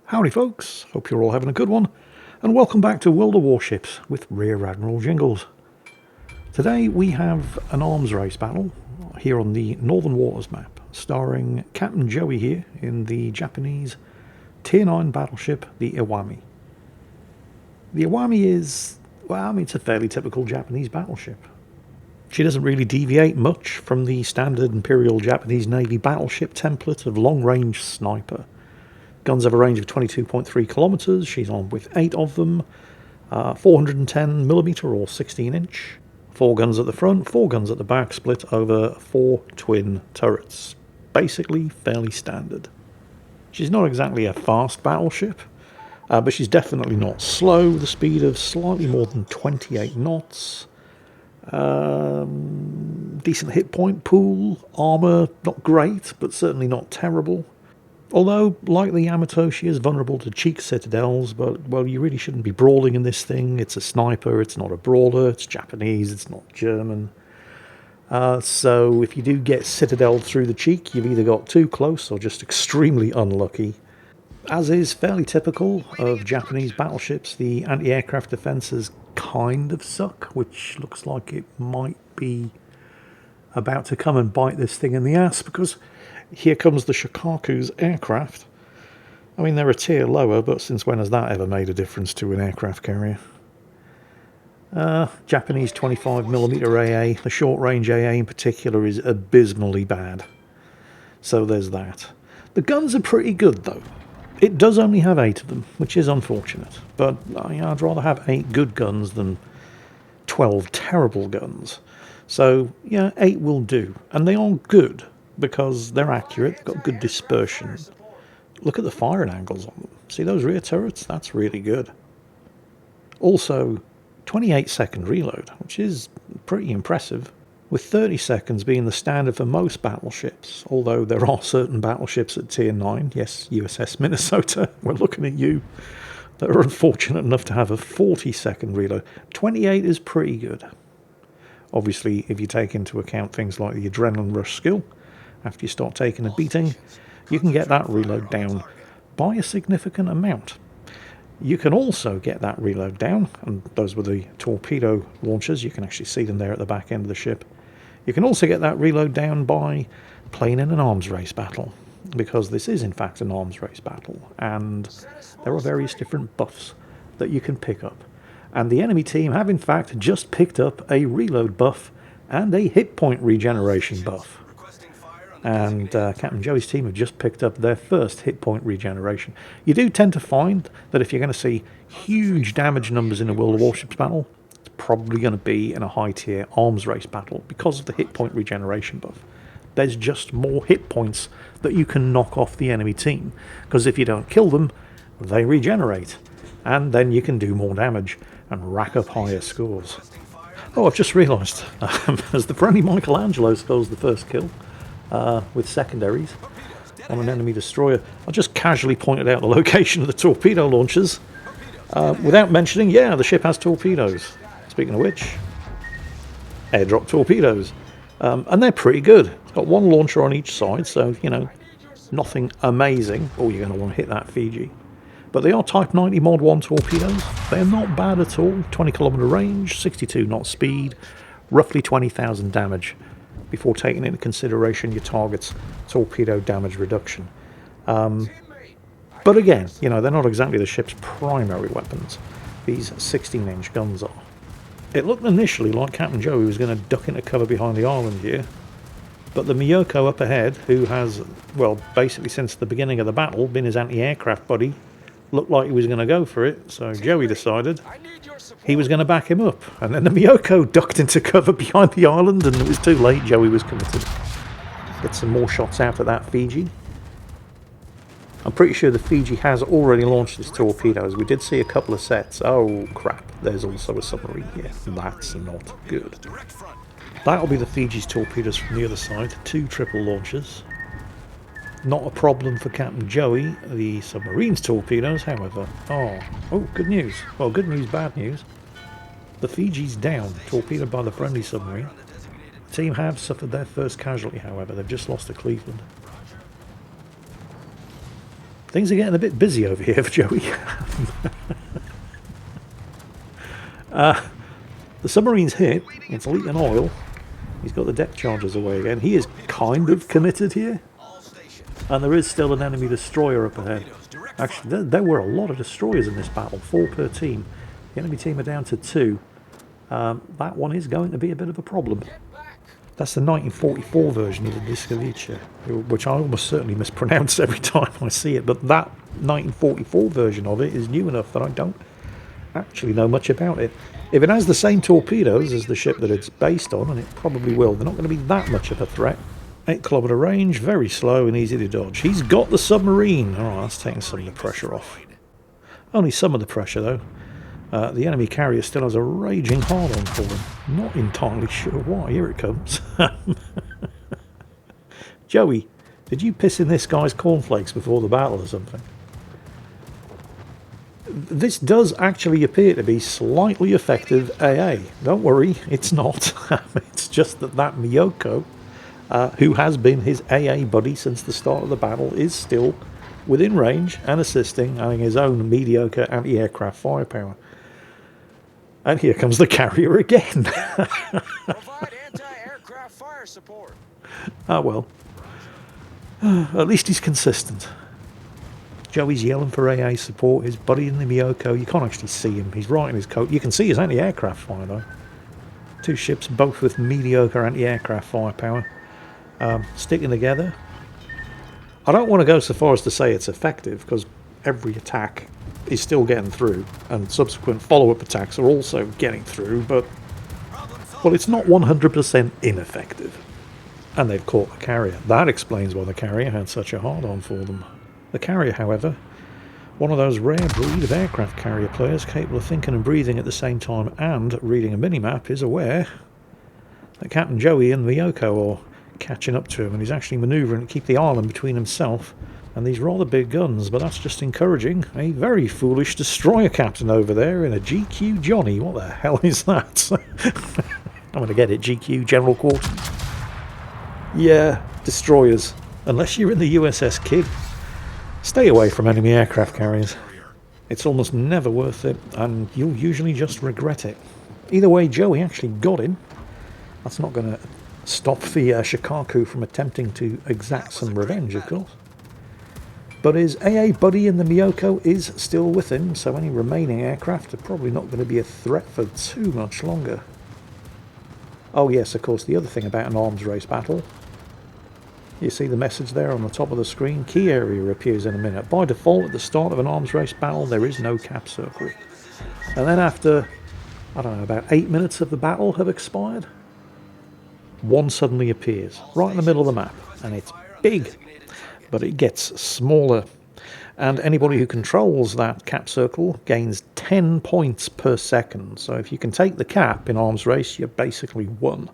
Howdy folks, hope you're all having a good one, and welcome back to World of Warships with Rear Admiral Jingles. Today we have an arms race battle here on the Northern Waters map, starring Captain Joey here in the Japanese Tier 9 battleship, the Iwami. The Iwami is, well, it's a fairly typical Japanese battleship. She doesn't really deviate much from the standard Imperial Japanese Navy battleship template of long-range sniper. Guns have a range of 22.3 kilometers. She's armed with 8 of them, 410mm or 16-inch. 4 guns at the front, 4 guns at the back, split over 4 twin turrets. Basically, fairly standard. She's not exactly a fast battleship, but she's definitely not slow, with a speed of slightly more than 28 knots. Decent hit point pool, armour not great, but certainly not terrible. Although, like the Yamato, she is vulnerable to cheek citadels, but, well, you really shouldn't be brawling in this thing. It's a sniper, it's not a brawler, it's Japanese, it's not German. So if you do get citadeled through the cheek, you've either got too close or just extremely unlucky. As is fairly typical of Japanese battleships, the anti-aircraft defences kind of suck, which looks like it might be about to come and bite this thing in the ass, because here comes the Shokaku's aircraft. I mean, they're a tier lower, but since when has that ever made a difference to an aircraft carrier? Japanese 25mm AA, the short-range AA in particular, is abysmally bad. So there's that. The guns are pretty good, though. It does only have 8 of them, which is unfortunate. But I'd rather have 8 good guns than 12 terrible guns. So, yeah, 8 will do. And they are good, because they're accurate, they've got good dispersion. Look at the firing angles on them. See those rear turrets? That's really good. Also, 28-second reload, which is pretty impressive, with 30 seconds being the standard for most battleships, although there are certain battleships at Tier 9, yes, USS Minnesota, we're looking at you, that are unfortunate enough to have a 40-second reload. 28 is pretty good. Obviously, if you take into account things like the adrenaline rush skill, after you start taking a beating, you can get that reload down by a significant amount. You can also get that reload down, and those were the torpedo launchers, you can actually see them there at the back end of the ship. You can also get that reload down by playing in an arms race battle, because this is in fact an arms race battle, and there are various different buffs that you can pick up. And the enemy team have in fact just picked up a reload buff and a hit point regeneration buff. And Captain Joey's team have just picked up their first hit point regeneration. You do tend to find that if you're going to see huge damage numbers in a World of Warships battle, it's probably going to be in a high tier arms race battle because of the hit point regeneration buff. There's just more hit points that you can knock off the enemy team, because if you don't kill them, they regenerate, and then you can do more damage and rack up higher scores. Oh, I've just realised, as the friendly Michelangelo spells the first kill, with secondaries on an enemy destroyer. I just casually pointed out the location of the torpedo launchers without mentioning, yeah, the ship has torpedoes. Speaking of which, airdrop torpedoes. And they're pretty good. It's got 1 launcher on each side, so, you know, nothing amazing. Oh, you're going to want to hit that Fiji. But they are Type 90 Mod 1 torpedoes. They're not bad at all. 20km range, 62 knot speed, roughly 20,000 damage, before taking into consideration your target's torpedo damage reduction. But again, you know, they're not exactly the ship's primary weapons. These 16-inch guns are. It looked initially like Captain Joey was going to duck into cover behind the island here, but the Miyoko up ahead, who has, well, basically since the beginning of the battle, been his anti-aircraft buddy, looked like he was going to go for it, so Joey decided he was going to back him up. And then the Miyoko ducked into cover behind the island, and it was too late. Joey was committed. Get some more shots out of that Fiji. I'm pretty sure the Fiji has already launched its torpedoes. We did see a couple of sets. Oh crap, there's also a submarine here. That's not good. That'll be the Fiji's torpedoes from the other side. 2 triple launchers. Not a problem for Captain Joey. The submarine's torpedoes, however, oh, good news. Well, good news, bad news. The Fiji's down, torpedoed by the friendly submarine. The team have suffered their first casualty, however. They've just lost to Cleveland. Things are getting a bit busy over here for Joey. The submarine's hit. It's leaking oil. He's got the deck charges away again. He is kind of committed here. And there is still an enemy destroyer up ahead. Actually, there were a lot of destroyers in this battle. 4 per team. The enemy team are down to 2. That one is going to be a bit of a problem. That's the 1944 version of the Discovice, which I almost certainly mispronounce every time I see it. But that 1944 version of it is new enough that I don't actually know much about it. If it has the same torpedoes as the ship that it's based on, and it probably will, they're not going to be that much of a threat. 8-kilometre range, very slow and easy to dodge. He's got the submarine. Alright, that's taking some of the pressure off. Only some of the pressure, though. The enemy carrier still has a raging hard-on for him. Not entirely sure why. Here it comes. Joey, did you piss in this guy's cornflakes before the battle or something? This does actually appear to be slightly effective AA. Don't worry, it's not. It's just that Miyoko, who has been his AA buddy since the start of the battle, is still within range and assisting, having his own mediocre anti-aircraft firepower. And here comes the carrier again. Provide anti-aircraft fire support. Ah, well. At least he's consistent. Joey's yelling for AA support. His buddy in the Miyoko, you can't actually see him. He's right in his coat. You can see his anti-aircraft fire, though. 2 ships, both with mediocre anti-aircraft firepower. Sticking together. I don't want to go so far as to say it's effective, because every attack is still getting through, and subsequent follow-up attacks are also getting through, but, well, it's not 100% ineffective. And they've caught the carrier. That explains why the carrier had such a hard-on for them. The carrier, however, one of those rare breed of aircraft carrier players capable of thinking and breathing at the same time and reading a mini-map, is aware that Captain Joey and Miyoko are catching up to him, and he's actually manoeuvring to keep the island between himself and these rather big guns, but that's just encouraging. A very foolish destroyer captain over there in a GQ Johnny. What the hell is that? I'm going to get it, GQ General Quarters. Yeah, destroyers. Unless you're in the USS Kidd, stay away from enemy aircraft carriers. It's almost never worth it, and you'll usually just regret it. Either way, Joey actually got him. That's not going to stop the Shikaku from attempting to exact some revenge, of course. But his AA buddy in the Miyoko is still with him, so any remaining aircraft are probably not going to be a threat for too much longer. Oh yes, of course, the other thing about an arms race battle, you see the message there on the top of the screen? Key area appears in a minute. By default, at the start of an arms race battle, there is no cap circle. And then after, I don't know, about 8 minutes of the battle have expired, one suddenly appears, right in the middle of the map, and it's big, but it gets smaller. And anybody who controls that cap circle gains 10 points per second. So if you can take the cap in arms race, you're basically won.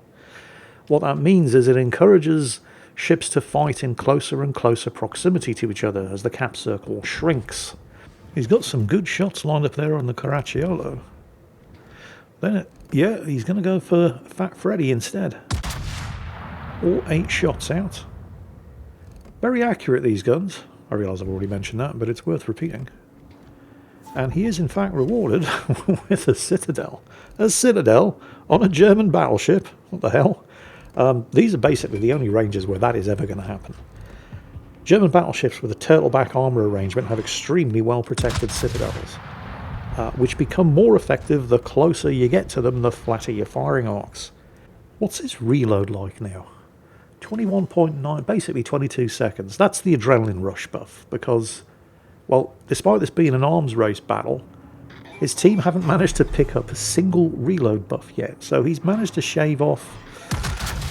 What that means is it encourages ships to fight in closer and closer proximity to each other as the cap circle shrinks. He's got some good shots lined up there on the Caracciolo. Then, yeah, he's going to go for Fat Freddy instead. All 8 shots out. Very accurate, these guns. I realise I've already mentioned that, but it's worth repeating. And he is in fact rewarded with a Citadel. A Citadel on a German battleship. What the hell? These are basically the only ranges where that is ever going to happen. German battleships with a turtleback armour arrangement have extremely well protected citadels, which become more effective the closer you get to them, the flatter your firing arcs. What's his reload like now? 21.9, basically 22 seconds. That's the adrenaline rush buff, because, well, despite this being an arms race battle, his team haven't managed to pick up a single reload buff yet, so he's managed to shave off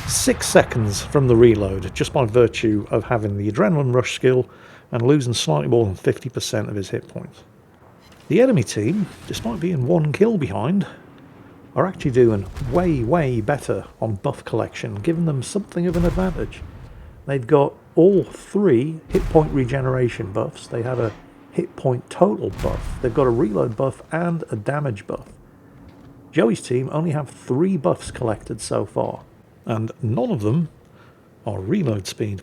6 seconds from the reload just by virtue of having the adrenaline rush skill and losing slightly more than 50% of his hit points. The enemy team, despite being 1 kill behind, are actually doing way, way better on buff collection, giving them something of an advantage. They've got all 3 hit point regeneration buffs. They have a hit point total buff. They've got a reload buff and a damage buff. Joey's team only have 3 buffs collected so far, and none of them are reload speed.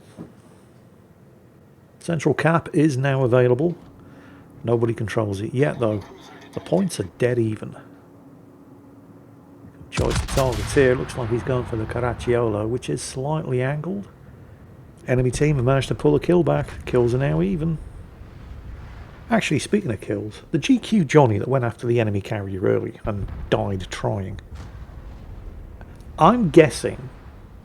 Central cap is now available. Nobody controls it yet, though. The points are dead even. Choice of targets here. Looks like he's going for the Caracciolo, which is slightly angled. Enemy team have managed to pull a kill back. Kills are now even. Actually, speaking of kills, the GQ Johnny that went after the enemy carrier early and died trying. I'm guessing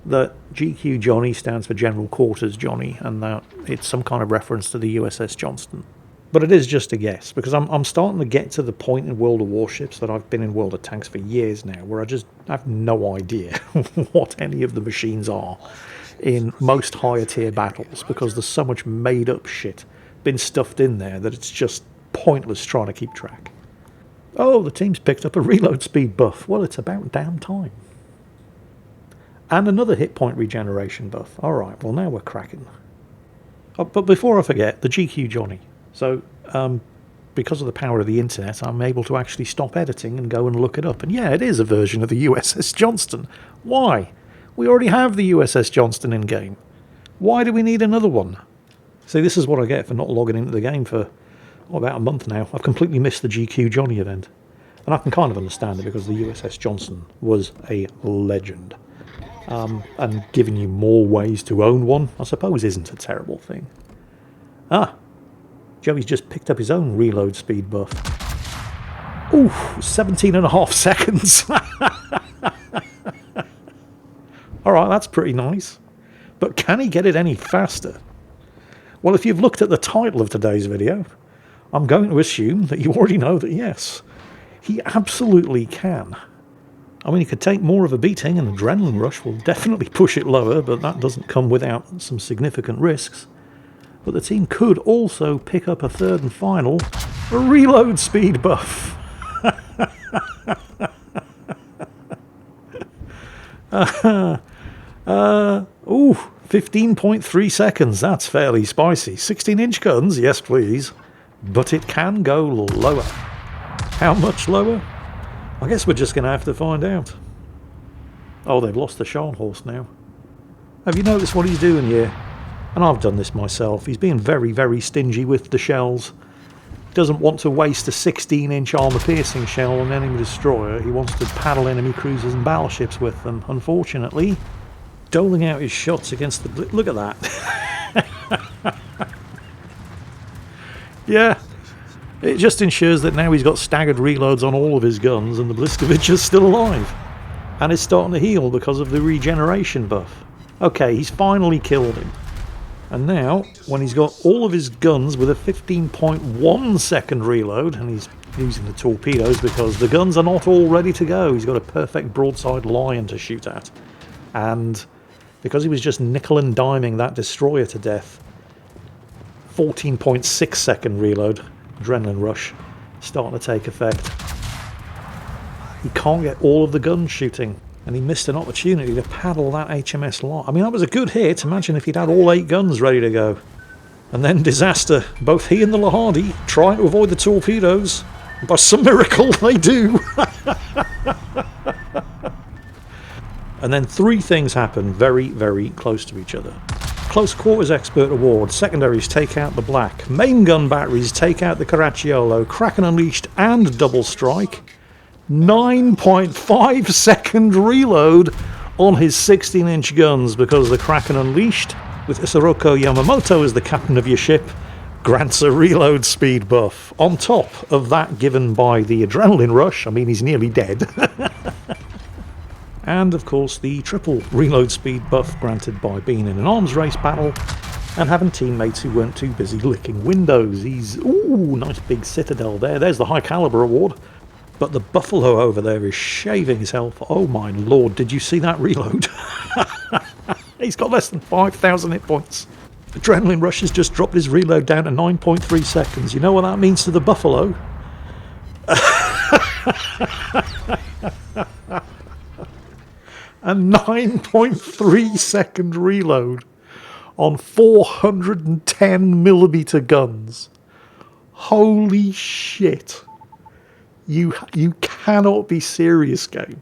that GQ Johnny stands for General Quarters Johnny, and that it's some kind of reference to the USS Johnston. But it is just a guess, because I'm starting to get to the point in World of Warships that I've been in World of Tanks for years now, where I just have no idea what any of the machines are in most higher tier battles, because there's so much made up shit been stuffed in there that it's just pointless trying to keep track. Oh, the team's picked up a reload speed buff. Well, it's about damn time. And another hit point regeneration buff. Alright, well now we're cracking. Oh, but before I forget, the GQ Johnny. So, because of the power of the internet, I'm able to actually stop editing and go and look it up. And yeah, it is a version of the USS Johnston. Why? We already have the USS Johnston in game. Why do we need another one? See, this is what I get for not logging into the game for about a month now. I've completely missed the GQ Johnny event. And I can kind of understand it, because the USS Johnston was a legend. And giving you more ways to own one, I suppose, isn't a terrible thing. Ah, Joey's just picked up his own reload speed buff. Ooh, 17.5 seconds. Alright, that's pretty nice. But can he get it any faster? Well, if you've looked at the title of today's video, I'm going to assume that you already know that yes, he absolutely can. I mean, he could take more of a beating, and adrenaline rush will definitely push it lower, but that doesn't come without some significant risks. But the team could also pick up a third and final reload speed buff. Ooh, 15.3 seconds. That's fairly spicy. 16-inch guns, yes please. But it can go lower. How much lower? I guess we're just going to have to find out. Oh, they've lost the Scharnhorst now. Have you noticed what he's doing here? And I've done this myself. He's being very, very stingy with the shells. Doesn't want to waste a 16-inch armor-piercing shell on an enemy destroyer. He wants to paddle enemy cruisers and battleships with them. Unfortunately, doling out his shots against the... Look at that. Yeah. It just ensures that now he's got staggered reloads on all of his guns, and the Bliskovich is still alive. And is starting to heal because of the regeneration buff. Okay, he's finally killed him. And now, when he's got all of his guns with a 15.1 second reload, and he's using the torpedoes because the guns are not all ready to go. He's got a perfect broadside lion to shoot at. And because he was just nickel and diming that destroyer to death, 14.6 second reload, adrenaline rush, starting to take effect. He can't get all of the guns shooting, and he missed an opportunity to paddle that HMS lot. I mean, that was a good hit. Imagine if he'd had all 8 guns ready to go. And then disaster. Both he and the Lahadi trying to avoid the torpedoes. By some miracle, they do. And then 3 things happen very, very close to each other. Close Quarters Expert Award. Secondaries take out the Black. Main gun batteries take out the Caracciolo. Kraken Unleashed and Double Strike. 9.5 second reload on his 16-inch guns, because the Kraken Unleashed, with Isaroko Yamamoto as the captain of your ship, grants a reload speed buff. On top of that given by the adrenaline rush, I mean, he's nearly dead. And of course the triple reload speed buff granted by being in an arms race battle and having teammates who weren't too busy licking windows. He's, ooh, nice big citadel there. There's the high caliber award. But the Buffalo over there is shaving his health. Oh my lord, did you see that reload? He's got less than 5,000 hit points. Adrenaline Rush has just dropped his reload down to 9.3 seconds. You know what that means to the Buffalo? A 9.3 second reload on 410mm guns. Holy shit. You cannot be serious, game.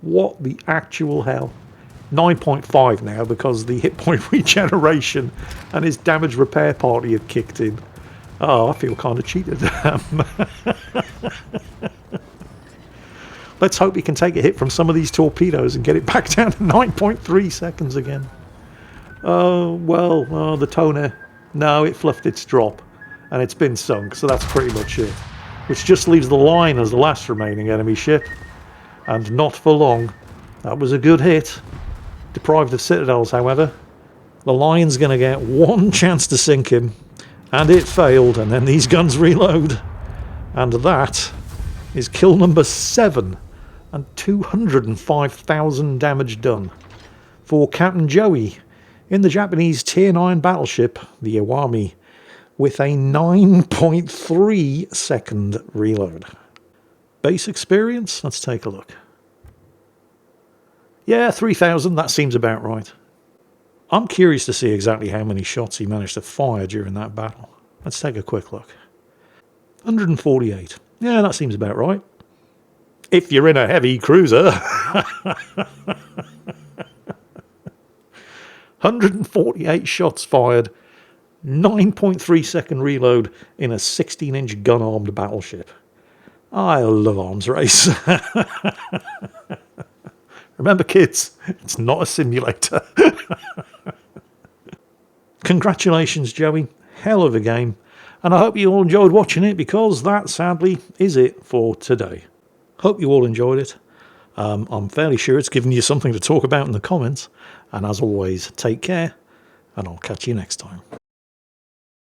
What the actual hell? 9.5 now because the hit point regeneration and his damage repair party had kicked in. Oh, I feel kind of cheated. Let's hope he can take a hit from some of these torpedoes and get it back down to 9.3 seconds again. Oh, well, the toner. No, it fluffed its drop and it's been sunk, so that's pretty much it. Which just leaves the line as the last remaining enemy ship. And not for long. That was a good hit. Deprived of citadels, however. The line's going to get one chance to sink him. And it failed, and then these guns reload. And that is kill number 7. And 205,000 damage done. For Captain Joey in the Japanese Tier 9 battleship, the Iwami, with a 9.3 second reload. Base experience? Let's take a look. Yeah, 3,000, that seems about right. I'm curious to see exactly how many shots he managed to fire during that battle. Let's take a quick look. 148. Yeah, that seems about right. If you're in a heavy cruiser. 148 shots fired, 9.3 second reload in a 16-inch gun-armed battleship. I love arms race. Remember, kids, it's not a simulator. Congratulations, Joey. Hell of a game. And I hope you all enjoyed watching it, because that, sadly, is it for today. Hope you all enjoyed it. I'm fairly sure it's given you something to talk about in the comments. And as always, take care, and I'll catch you next time.